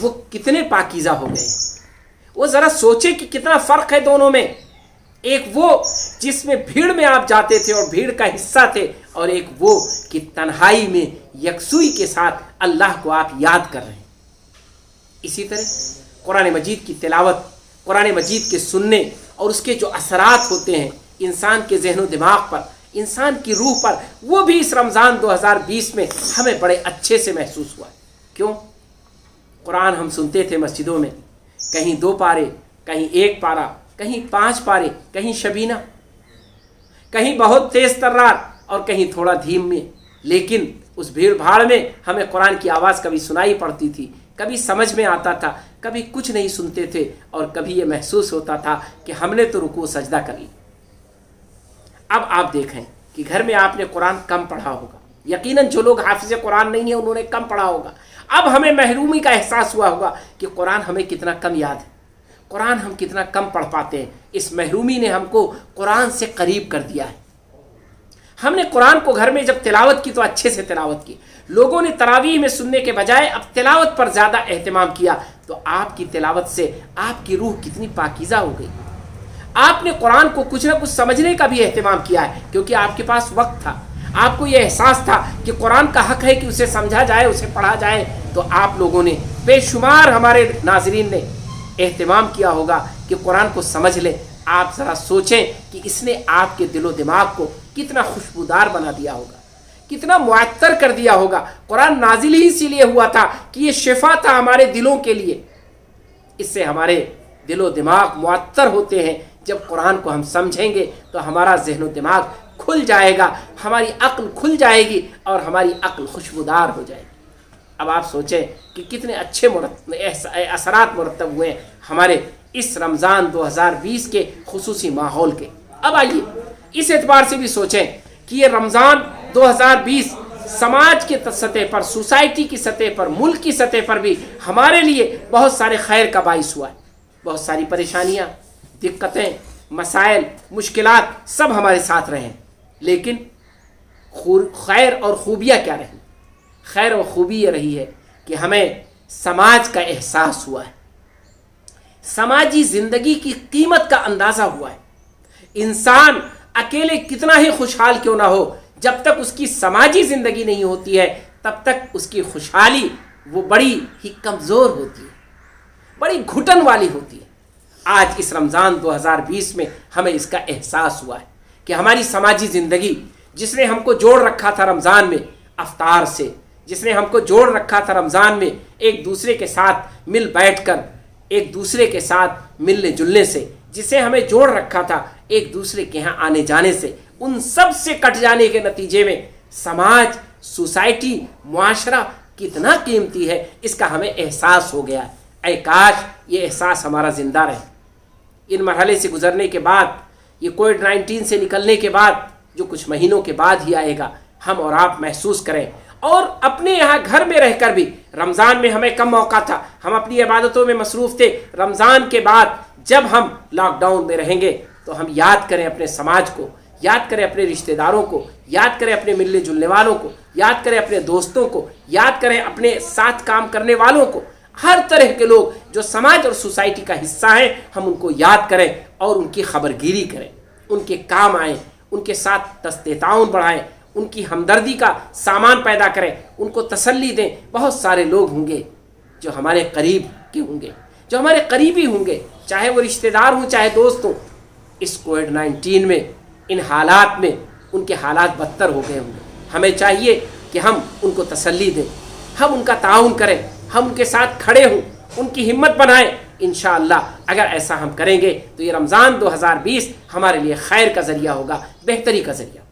وہ کتنے پاکیزہ ہو گئے. وہ ذرا سوچے کہ کتنا فرق ہے دونوں میں. ایک وہ جس میں بھیڑ میں آپ جاتے تھے اور بھیڑ کا حصہ تھے, اور ایک وہ کہ تنہائی میں یکسوئی کے ساتھ اللہ کو آپ یاد کر رہے ہیں. اسی طرح قرآن مجید کی تلاوت, قرآن مجید کے سننے اور اس کے جو اثرات ہوتے ہیں انسان کے ذہن و دماغ پر, انسان کی روح پر, وہ بھی اس رمضان 2020 میں ہمیں بڑے اچھے سے محسوس ہوا ہے. کیوں؟ قرآن ہم سنتے تھے مسجدوں میں, کہیں 2 پارے, کہیں 1 پارہ, کہیں 5 پارے, کہیں شبینہ, کہیں بہت تیز ترار اور کہیں تھوڑا دھیم میں. لیکن اس بھیڑ بھاڑ میں ہمیں قرآن کی آواز کبھی سنائی پڑتی تھی, کبھی سمجھ میں آتا تھا, کبھی کچھ نہیں سنتے تھے, اور کبھی یہ محسوس ہوتا تھا کہ ہم نے تو رکوع سجدہ کر لی. اب آپ دیکھیں کہ گھر میں آپ نے قرآن کم پڑھا ہوگا, یقیناً جو لوگ حافظ قرآن نہیں ہیں انہوں نے کم پڑھا ہوگا. اب ہمیں محرومی کا احساس ہوا ہوگا کہ قرآن ہمیں کتنا کم یاد ہے, قرآن ہم کتنا کم پڑھ پاتے ہیں. اس محرومی نے ہم کو قرآن سے قریب کر دیا ہے. ہم نے قرآن کو گھر میں جب تلاوت کی تو اچھے سے تلاوت کی. لوگوں نے تراویح میں سننے کے بجائے اب تلاوت پر زیادہ اہتمام کیا, تو آپ کی تلاوت سے آپ کی روح کتنی پاکیزہ ہو گئی. آپ نے قرآن کو کچھ نہ کچھ سمجھنے کا بھی اہتمام کیا ہے, کیونکہ آپ کے پاس وقت تھا, آپ کو یہ احساس تھا کہ قرآن کا حق ہے کہ اسے سمجھا جائے, اسے پڑھا جائے. تو آپ لوگوں نے, بے شمار ہمارے ناظرین نے اہتمام کیا ہوگا کہ قرآن کو سمجھ لیں. آپ ذرا سوچیں کہ اس نے آپ کے دل و دماغ کو کتنا خوشبودار بنا دیا ہوگا, کتنا معطر کر دیا ہوگا. قرآن نازل ہی اسی لیے ہوا تھا کہ یہ شفا تھا ہمارے دلوں کے لیے. اس سے ہمارے دل و دماغ معطر ہوتے ہیں. جب قرآن کو ہم سمجھیں گے تو ہمارا ذہن و دماغ کھل جائے گا, ہماری عقل کھل جائے گی اور ہماری عقل خوشبودار ہو جائے گی. اب آپ سوچیں کہ کتنے اچھے اثرات مرتب ہوئے ہیں ہمارے اس رمضان 2020 کے خصوصی ماحول کے. اب آئیے اس اعتبار سے بھی سوچیں کہ یہ رمضان 2020 سماج کے سطح پر, سوسائٹی کی سطح پر, ملک کی سطح پر بھی ہمارے لیے بہت سارے خیر کا باعث ہوا ہے. بہت ساری پریشانیاں, دقتیں, مسائل, مشکلات سب ہمارے ساتھ رہے ہیں, لیکن خیر اور خوبیاں کیا رہی؟ خیر اور خوبی یہ رہی ہے کہ ہمیں سماج کا احساس ہوا ہے, سماجی زندگی کی قیمت کا اندازہ ہوا ہے. انسان اکیلے کتنا ہی خوشحال کیوں نہ ہو, جب تک اس کی سماجی زندگی نہیں ہوتی ہے تب تک اس کی خوشحالی وہ بڑی ہی کمزور ہوتی ہے, بڑی گھٹن والی ہوتی ہے. آج اس رمضان 2020 میں ہمیں اس کا احساس ہوا ہے کہ ہماری سماجی زندگی, جس نے ہم کو جوڑ رکھا تھا رمضان میں افطار سے, جس نے ہم کو جوڑ رکھا تھا رمضان میں ایک دوسرے کے ساتھ مل بیٹھ کر, ایک دوسرے کے ساتھ ملنے جلنے سے, جسے ہمیں جوڑ رکھا تھا ایک دوسرے کے ہاں آنے جانے سے, ان سب سے کٹ جانے کے نتیجے میں سماج, سوسائٹی, معاشرہ کتنا قیمتی ہے, اس کا ہمیں احساس ہو گیا. اے کاش یہ احساس ہمارا زندہ رہے. ان مرحلے سے گزرنے کے بعد, یہ کووڈ-19 سے نکلنے کے بعد, جو کچھ مہینوں کے بعد ہی آئے گا, ہم اور آپ محسوس کریں. اور اپنے یہاں گھر میں رہ کر بھی, رمضان میں ہمیں کم موقع تھا, ہم اپنی عبادتوں میں مصروف تھے. رمضان کے بعد جب ہم لاک ڈاؤن میں رہیں گے تو ہم یاد کریں اپنے سماج کو, یاد کریں اپنے رشتہ داروں کو, یاد کریں اپنے ملنے جلنے والوں کو, یاد کریں اپنے دوستوں کو, یاد کریں اپنے ساتھ کام کرنے والوں کو. ہر طرح کے لوگ جو سماج اور سوسائٹی کا حصہ ہیں, ہم ان کو یاد کریں اور ان کی خبرگیری کریں, ان کے کام آئیں, ان کے ساتھ دست تعاون بڑھائیں, ان کی ہمدردی کا سامان پیدا کریں, ان کو تسلی دیں. بہت سارے لوگ ہوں گے جو ہمارے قریب کے ہوں گے, جو ہمارے قریبی ہوں گے, چاہے وہ رشتہ دار ہوں چاہے دوست ہوں. اس کووڈ-19 میں, ان حالات میں ان کے حالات بدتر ہو گئے ہوں گے. ہمیں چاہیے کہ ہم ان کو تسلی دیں, ہم ان کا تعاون کریں, ہم ان کے ساتھ کھڑے ہوں, ان کی ہمت بنائیں. انشاءاللہ اگر ایسا ہم کریں گے تو یہ رمضان 2020 ہمارے لیے خیر کا ذریعہ ہوگا, بہتری کا ذریعہ.